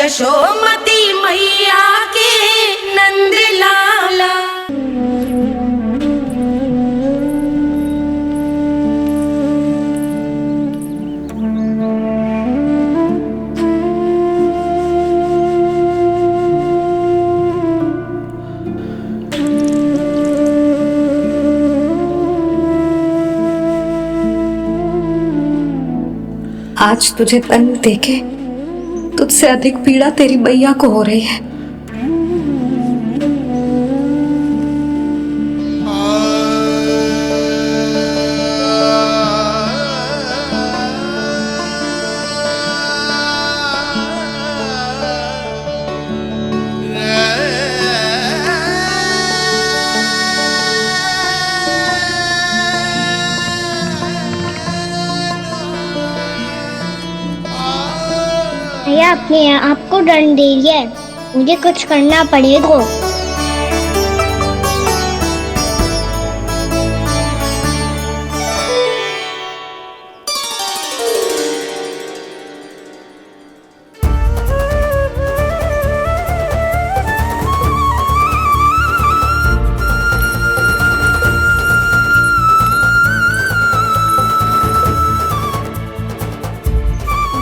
यशोमती मैया के नंद लाला। आज तुझे दंड देके तुझसे अधिक पीड़ा तेरी मैया को हो रही है। भैया अपने आपको दंड दे रही है, मुझे कुछ करना पड़ेगा।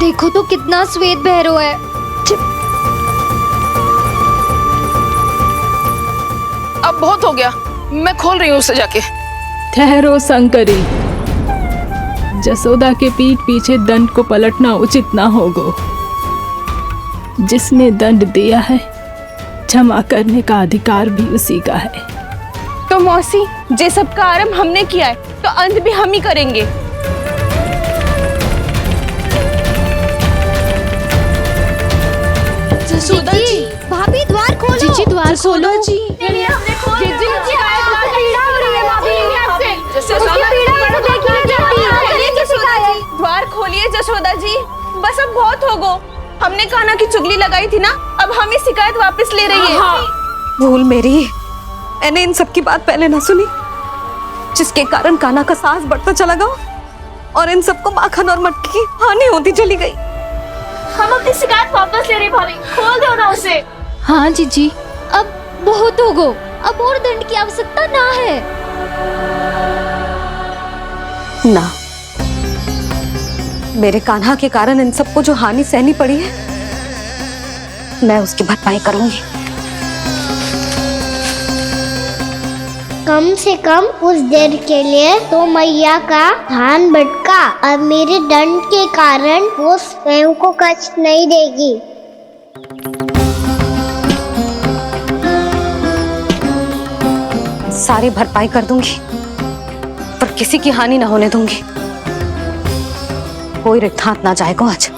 देखो तो कितना श्वेत भैरव है। अब बहुत हो गया, मैं खोल रही हूँ उसे जाके। ठहरो शंकरी, जसोदा के पीठ पीछे दंड को पलटना उचित ना होगा। जिसने दंड दिया है क्षमा करने का अधिकार भी उसी का है। तो मौसी, जे सब का आरंभ हमने किया है तो अंत भी हम ही करेंगे। जसोदा जी, भाभी द्वार खोलो। जीजी द्वार खोलो। जी द्वार खोलिए जसोदा जी, बस अब बहुत हो गो। हमने कान्हा की चुगली लगाई थी ना, अब हम ये शिकायत वापस ले रही है। भूल मेरी, मैंने इन सब की बात पहले ना सुनी, जिसके कारण कान्हा का साहस बढ़ता चला गया और इन सबको माखन और मटकी की हानि होती चली गई। हम अपनी शिकायत वापस ले रहे भाभी, खोल दो ना उसे। हाँ जीजी, अब बहुत हो गो, अब और दंड की आवश्यकता ना है। ना, मेरे कान्हा के कारण इन सबको जो हानि सहनी पड़ी है, मैं उसकी भरपाई करूंगी। कम से कम उस देर के लिए तो मैया का ध्यान भटका, अब मेरे दंड के कारण वो स्वयं को कष्ट नहीं देगी। सारी भरपाई कर दूंगी, पर किसी की हानि ना होने दूंगी। कोई रिक्त हाथ ना जाएगा आज।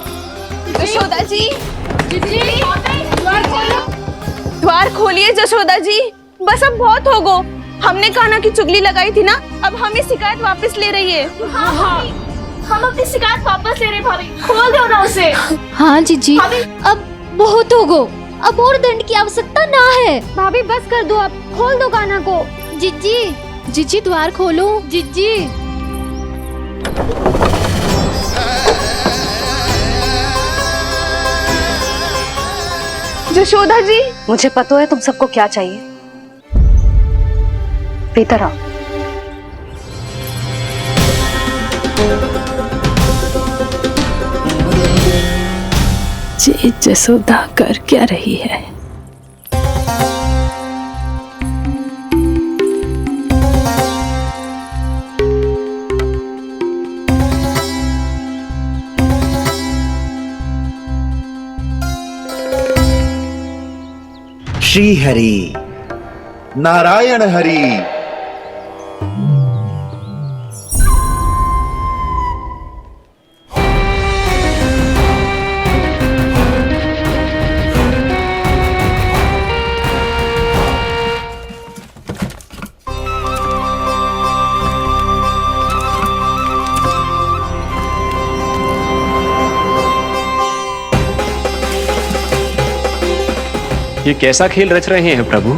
जसोदा जी, द्वार खोलिए जसोदा जी, बस अब बहुत हो गो। हमने कान्हा की चुगली लगाई थी ना, अब हम ये शिकायत वापस ले रही है। हम अपनी शिकायत वापस ले रहे भाभी, खोल दो ना उसे। हाँ जीजी, अब बहुत हो गो, अब और दंड की आवश्यकता ना है। भाभी बस कर दो, अब खोल दो कान्हा को। जीजी, जीजी द्वार खोलो। जीजी जसोदा जी, मुझे पता है तुम सबको क्या चाहिए। भीतर आओ। ये जसोदा कर क्या रही है? श्री हरि नारायण हरि। ये कैसा खेल रच रहे हैं प्रभु?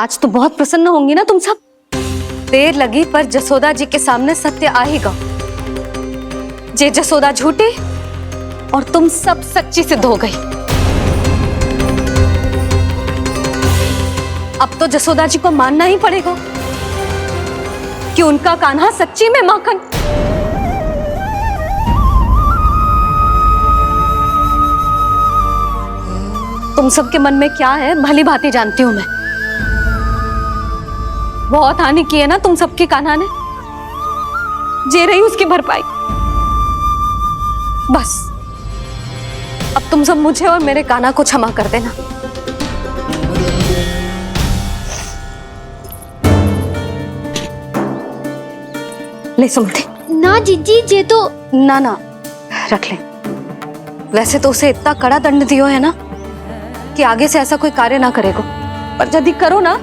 आज तो बहुत प्रसन्न होंगी ना तुम सब। देर लगी पर जसोदा जी के सामने सत्य आएगा। जे जसोदा झूठी और तुम सब सच्ची सिद्ध हो गई। अब तो जसोदा जी को मानना ही पड़ेगा कि उनका कान्हा सच्ची में माखन। तुम सबके मन में क्या है भली भांति जानती हूं मैं। बहुत हानि की है ना तुम सबकी कान्हा ने, जे रही उसकी भरपाई। बस अब तुम सब मुझे और मेरे कान्हा को क्षमा कर देना। ले सुमति। ना जीजी, जे तो ना रख ले। वैसे तो उसे इतना कड़ा दंड दियो है ना कि आगे से ऐसा कोई कार्य ना करेगा, पर यदि करो ना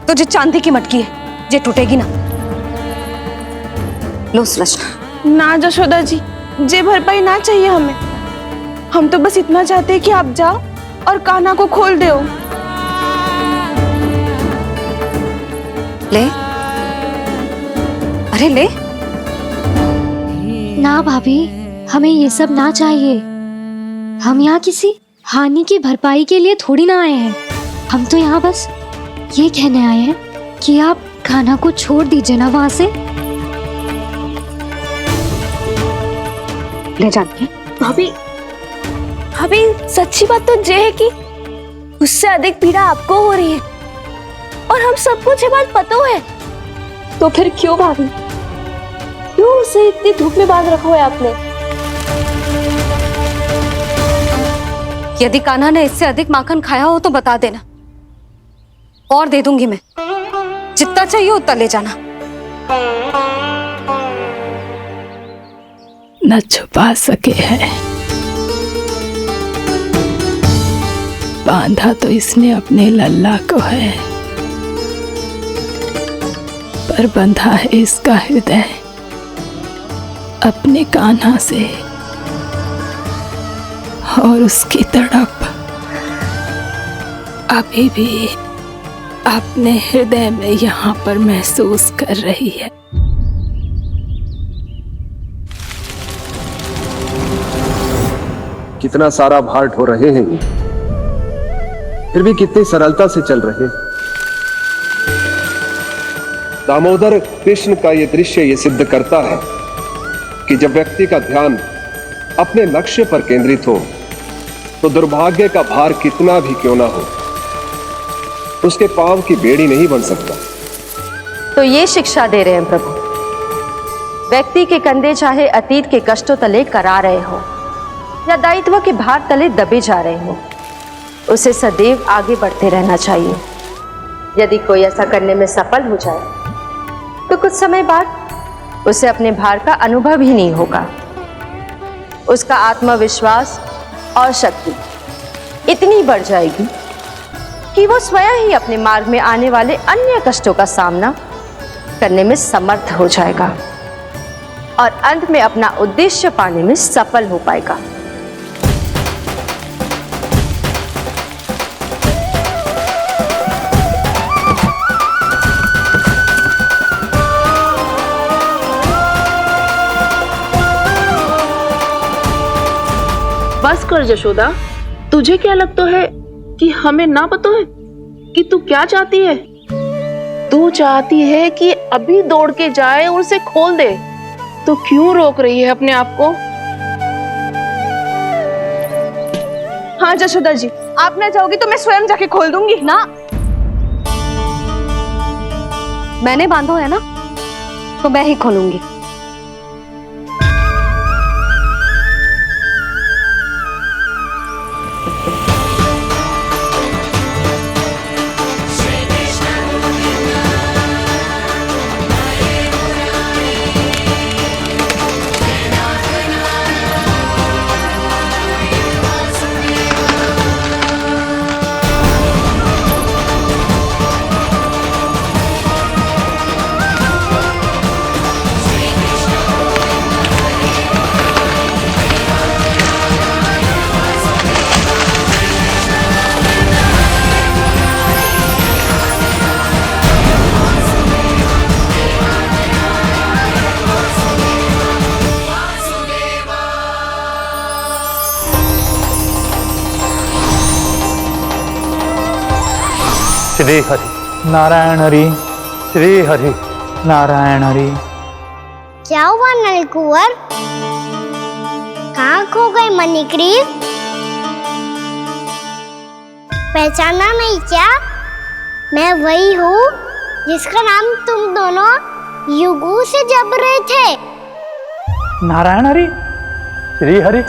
तो जो चांदी की मटकी है जे टूटेगी ना। लो सुलक्षणा। ना जशोदा जी, जे भरपाई ना चाहिए हमें। हम तो बस इतना चाहते हैं कि आप जाओ और कान्हा को खोल दो। ले, अरे ले। ना भाभी, हमें ये सब ना चाहिए। हम यहाँ किसी हानि की भरपाई के लिए थोड़ी ना आए हैं। हम तो यहाँ बस ये कहने आए हैं कि आप कान्हा को छोड़ दीजिए ना वहां से। ले जानिए। भाभी, भाभी सच्ची बात तो ये है कि उससे अधिक पीड़ा आपको हो रही है और हम सबको ये बात पता है। तो फिर क्यों भाभी, क्यों उसे इतनी धूप में बांध रखा है आपने? यदि कान्हा ने इससे अधिक माखन खाया हो तो बता देना, और दे दूंगी मैं। जितना चाहिए उतना ले जाना। न छुपा सके है, बांधा तो इसने अपने लल्ला को है, पर बंधा है इसका हृदय अपने कान्हा से। और उसकी तड़प अभी भी अपने हृदय में यहाँ पर महसूस कर रही है। कितना सारा भार ढो रहे हैं, फिर भी कितनी सरलता से चल रहे हैं। दामोदर कृष्ण का यह दृश्य ये सिद्ध करता है कि जब व्यक्ति का ध्यान अपने लक्ष्य पर केंद्रित हो तो दुर्भाग्य का भार कितना भी क्यों ना हो, उसके पांव की बेड़ी नहीं बन सकता। तो ये शिक्षा दे रहे हैं प्रभु, व्यक्ति के कंधे चाहे अतीत के कष्टों तले करा रहे हो या दायित्व के भार तले दबे जा रहे हो, उसे सदैव आगे बढ़ते रहना चाहिए। यदि कोई ऐसा करने में सफल हो जाए तो कुछ समय बाद उसे अपने भार का अनुभव ही नहीं होगा। उसका आत्मविश्वास और शक्ति इतनी बढ़ जाएगी कि वो स्वयं ही अपने मार्ग में आने वाले अन्य कष्टों का सामना करने में समर्थ हो जाएगा और अंत में अपना उद्देश्य पाने में सफल हो पाएगा। बस कर जशोदा, तुझे क्या लगता है कि हमें ना पता है कि तू क्या चाहती है? तू चाहती है कि अभी दौड़ के जाए और उसे खोल दे, तो क्यों रोक रही है अपने आप को? हाँ जशोदा जी, आप ना जाओगी तो मैं स्वयं जाके खोल दूंगी। ना, मैंने बांधो है ना, तो मैं ही खोलूंगी। श्री हरि नारायण हरि, श्री हरि नारायण हरि। क्या हुआ नलकुंवर? कहाँ खो गए मणिग्रीव? पहचाना नहीं क्या? मैं वही हूँ जिसका नाम तुम दोनों युगों से जप रहे थे। नारायण हरि, श्री हरि।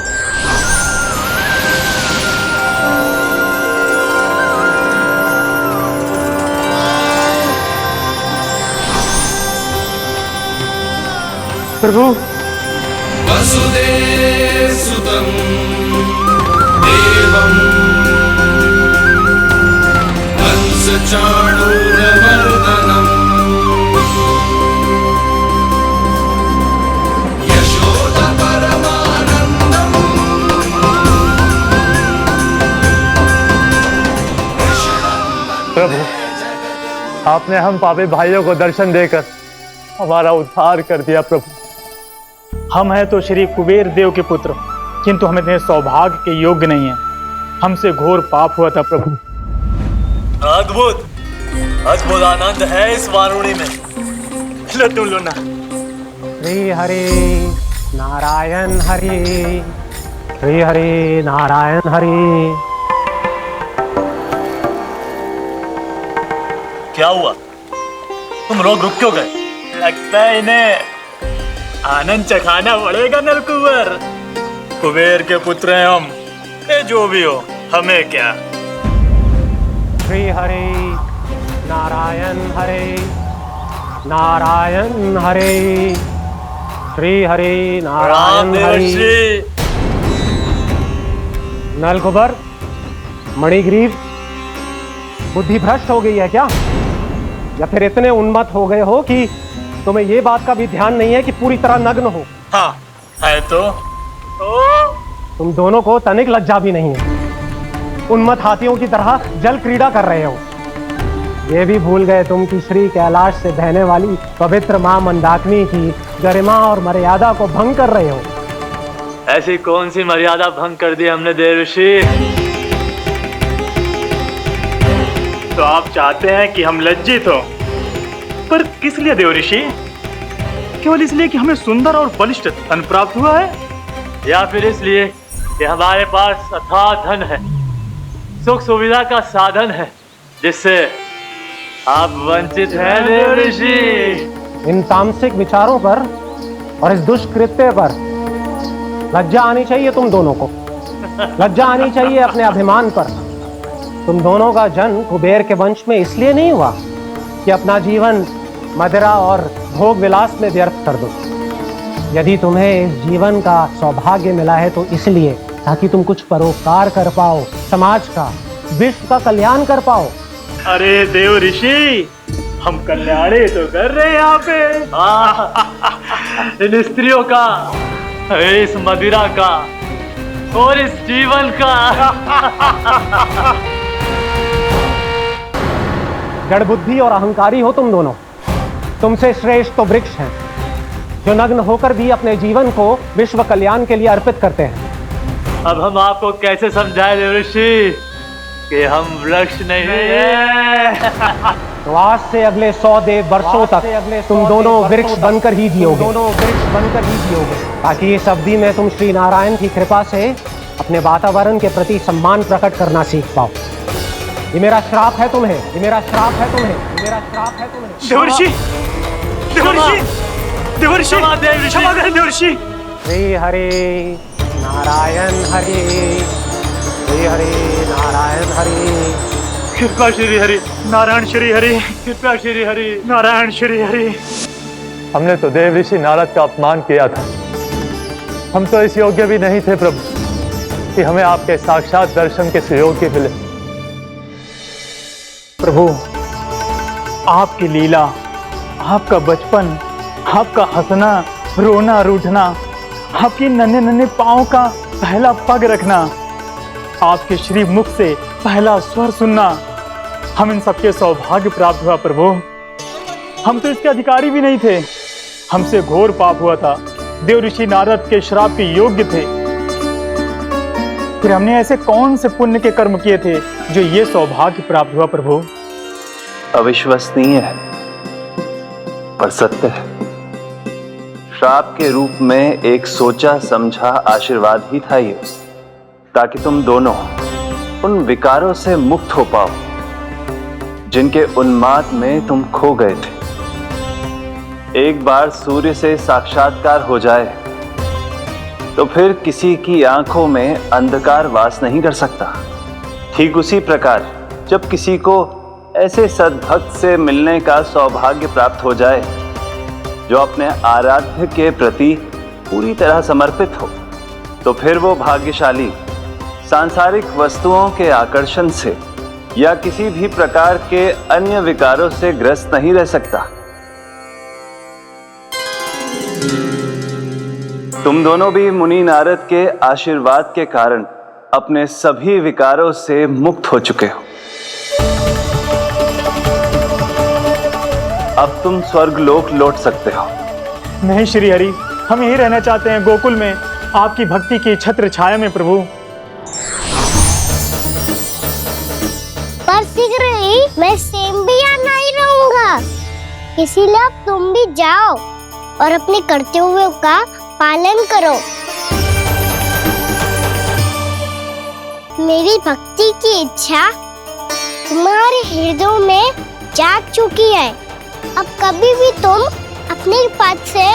प्रभु वसुदेव सुतं देवं कंसचाणूरमर्दनम् यशोदा परमानंदम्। प्रभु, आपने हम पापी भाइयों को दर्शन देकर हमारा उद्धार कर दिया। प्रभु, हम हैं तो श्री कुबेर देव के पुत्र, किंतु हम इतने सौभाग्य के योग्य नहीं हैं। हमसे घोर पाप हुआ था प्रभु। अद्भुत अद्भुत आनंद है इस वारुणी में। लो तुम लो ना। श्री हरि नारायण हरि, श्री हरि नारायण हरि। क्या हुआ? तुम रोग रुक क्यों गए? लगता है इन्हें आनंद चखाना पड़ेगा नलकुंवर। कुबेर के पुत्र हैं हम, ये जो भी हो हमें क्या। श्री हरि नारायण हरि, नारायण हरि, श्री हरि नारायण हरि। नलकुबर, मणिग्रीव, बुद्धि भ्रष्ट हो गई है क्या? या फिर इतने उन्मत्त हो गए हो कि तुम्हें ये बात का भी ध्यान नहीं है कि पूरी तरह नग्न हो? हाँ है तो तुम दोनों को तनिक लज्जा भी नहीं है। उन्मत्त हाथियों की तरह जल क्रीड़ा कर रहे हो। ये भी भूल गए तुम कि श्री कैलाश से बहने वाली पवित्र मां मंदाकिनी की गरिमा और मर्यादा को भंग कर रहे हो। ऐसी कौन सी मर्यादा भंग कर दी हमने देवर्षि? तो आप चाहते हैं कि हम लज्जित हो, पर किस लिए देवर्षि? केवल इसलिए कि हमें सुंदर और बलिष्ठ धन प्राप्त हुआ है, या फिर इसलिए कि हमारे पास अथाह धन है, सुख सुविधा का साधन है, जिससे आप वंचित हैं देवर्षि? इन तामसिक विचारों पर और इस दुष्कृत्य पर लज्जा आनी चाहिए तुम दोनों को। लज्जा आनी चाहिए अपने अभिमान पर। तुम दोनों का जन्म कुबेर के वंश में इसलिए नहीं हुआ कि अपना जीवन मदिरा और भोग विलास में व्यर्थ कर दो। यदि तुम्हें इस जीवन का सौभाग्य मिला है तो इसलिए ताकि तुम कुछ परोपकार कर पाओ, समाज का, विश्व का कल्याण कर पाओ। अरे देव ऋषि, हम कल्याणी तो कर रहे हैं यहाँ पे। इन स्त्रियों का, इस मदिरा का और इस जीवन का। जड़ बुद्धि और अहंकारी हो तुम दोनों। तुमसे श्रेष्ठ तो वृक्ष हैं, जो नग्न होकर भी अपने जीवन को विश्व कल्याण के लिए अर्पित करते हैं। अब हम आपको कैसे समझाएं देवर्षि कि हम वृक्ष नहीं हैं? तो आज से अगले 100 वर्षों तक तुम दोनों वृक्ष बनकर ही जियोगे। ताकि इस अवधि में तुम श्री नारायण की कृपा से अपने वातावरण के प्रति सम्मान प्रकट करना सीख पाओ। ये मेरा श्राप है तुम्हें, ये मेरा श्राप है तुम्हें, ये मेरा श्राप है तुम्हें। देवर्षि, देवर्षि, देवर्षि, क्षमा करें देवर्षि। श्री हरि नारायण हरि, श्री हरि नारायण हरि। कृपा श्री हरि नारायण, श्री हरि कृपा श्री हरि नारायण, श्री हरि। हमने तो देव ऋषि नारद का अपमान किया था। हम तो इस योग्य भी नहीं थे प्रभु कि हमें आपके साक्षात दर्शन के सुयोग्य मिले। प्रभु, आपकी लीला, आपका बचपन, आपका हंसना, रोना, रूठना, आपकी नन्हे नन्हे पाँव का पहला पग रखना, आपके श्री मुख से पहला स्वर सुनना, हम इन सबके सौभाग्य प्राप्त हुआ प्रभु। हम तो इसके अधिकारी भी नहीं थे। हमसे घोर पाप हुआ था, देव ऋषि नारद के श्राप के योग्य थे। फिर हमने ऐसे कौन से पुण्य के कर्म किए थे जो ये सौभाग्य प्राप्त हुआ प्रभु? अविश्वसनीय है पर सत्य है। श्राप के रूप में एक सोचा समझा आशीर्वाद ही था ये, ताकि तुम दोनों उन विकारों से मुक्त हो पाओ जिनके उन्माद में तुम खो गए थे। एक बार सूर्य से साक्षात्कार हो जाए तो फिर किसी की आंखों में अंधकार वास नहीं कर सकता। ठीक उसी प्रकार जब किसी को ऐसे सद्भक्त से मिलने का सौभाग्य प्राप्त हो जाए जो अपने आराध्य के प्रति पूरी तरह समर्पित हो, तो फिर वो भाग्यशाली सांसारिक वस्तुओं के आकर्षण से या किसी भी प्रकार के अन्य विकारों से ग्रस्त नहीं रह सकता। तुम दोनों भी मुनि नारद के आशीर्वाद के कारण अपने सभी विकारों से मुक्त हो चुके हो। अब तुम स्वर्गलोक लौट सकते हो। नहीं श्री हरि, हम यहीं रहना चाहते हैं, गोकुल में आपकी भक्ति की छत्र छाया में प्रभु। पर शीघ्र ही मैं सेम्बिया नहीं रहूंगा, इसीलिए अब तुम भी जाओ और अपने कर्तव्यों का पालन करो। मेरी भक्ति की इच्छा तुम्हारे हृदय में जाग चुकी है। अब कभी भी तुम अपने पद से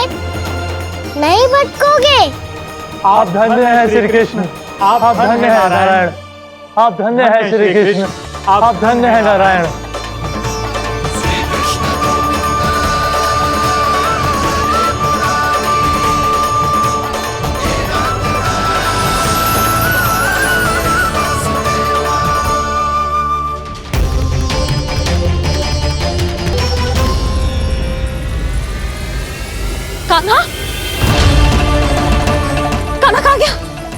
नहीं भटकोगे। आप धन्य हैं श्री कृष्ण, आप धन्य हैं नारायण, आप धन्य हैं श्री कृष्ण, आप धन्य हैं नारायण। कान्हा, कान्हा कहाँ गया?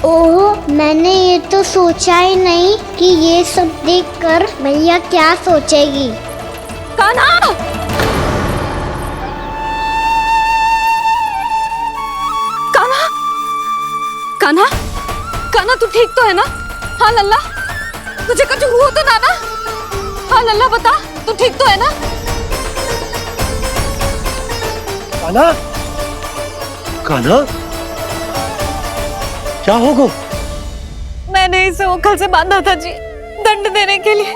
ओह, मैंने ये तो सोचा ही नहीं कि ये सब देखकर भैया क्या सोचेगी। कान्हा! कान्हा! कान्हा! कान्हा तू ठीक तो है ना? हाँ लल्ला, तुझे कुछ हुआ तो ना? हाँ लल्ला बता, तू ठीक तो है ना? कान्हा, कान्हा, क्या होगा? मैंने इसे ओखल से बांधा था जी, दंड देने के लिए।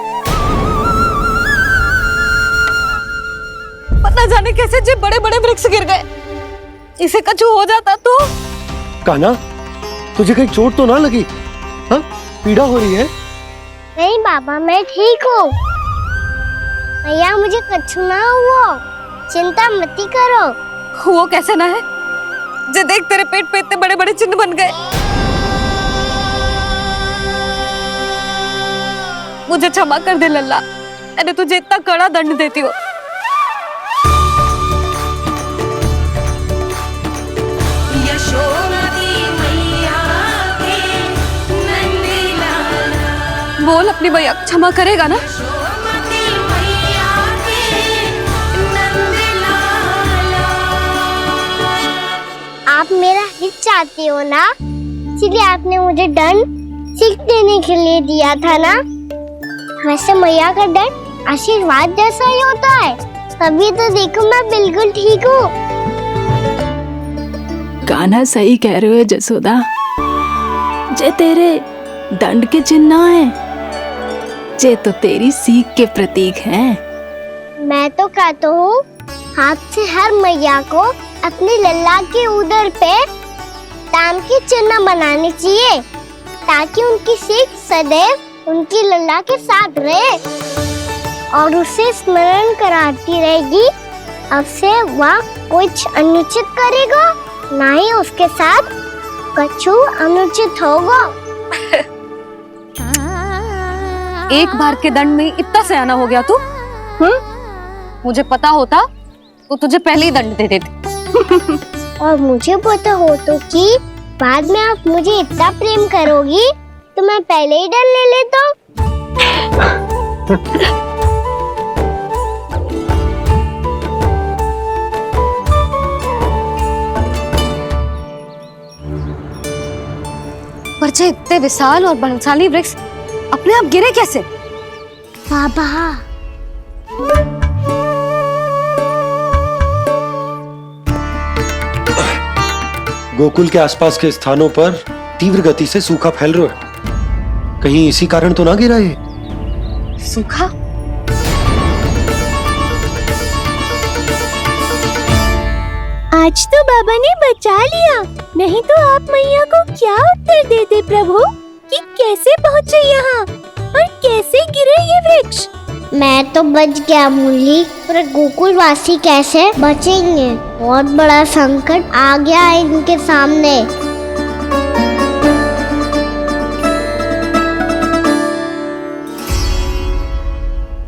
पता जाने कैसे जे बड़े बड़े वृक्ष गिर गए। इसे कुछ हो जाता तो? कान्हा, तुझे कहीं चोट तो ना लगी? हाँ, पीड़ा हो रही है? नहीं बाबा, मैं ठीक हूँ। भैया मुझे कुछ ना हुआ, चिंता मत करो। वो कैसे ना है? जे देख तेरे पेट पे इतने बड़े बड़े चिन्ह बन गए। मुझे क्षमा कर दे लल्ला, मैंने तुझे इतना कड़ा दंड देती हो। बोल अपनी भैया क्षमा करेगा ना? आप मेरा हित चाहते हो ना, इसलिए आपने मुझे दंड सीख देने के लिए दिया था ना। वैसे मैया का दंड आशीर्वाद जैसा ही होता है, तभी तो देखो मैं बिल्कुल ठीक हूँ। कान्हा सही कह रहे हो जसोदा, जे तेरे दंड के चिन्ह ना है, जे तो तेरी सीख के प्रतीक हैं। मैं तो कहता हूँ हाथ से हर मैया को अपनी लल्ला के उदर पे ताम के चिन्ह बनाने चाहिए, ताकि उनकी सीख सदैव उनकी लल्ला के साथ रहे और उसे स्मरण कराती रहेगी। अब से वह कुछ अनुचित करेगा, ना ही उसके साथ कछु अनुचित होगा। एक बार के दंड में इतना सयाना हो गया तू? मुझे पता होता तो तुझे पहले ही दंड दे देती। और मुझे पता हो तो कि बाद में आप मुझे इतना प्रेम करोगी तो मैं पहले ही दंड ले लेता हूँ। पर जे इतने विशाल और बलशाली वृक्ष अपने आप गिरे कैसे? बाबा गोकुल के आसपास के स्थानों पर तीव्र गति से सूखा फैल रहा है। कहीं इसी कारण तो ना गिरा ये? सूखा? आज तो बाबा ने बचा लिया, नहीं तो आप मैया को क्या उत्तर देते प्रभु कि कैसे पहुँचे यहाँ और कैसे गिरे ये वृक्ष? मैं तो बच गया मूली, पर गोकुलवासी कैसे बचेंगे? बहुत बड़ा संकट आ गया है इनके सामने।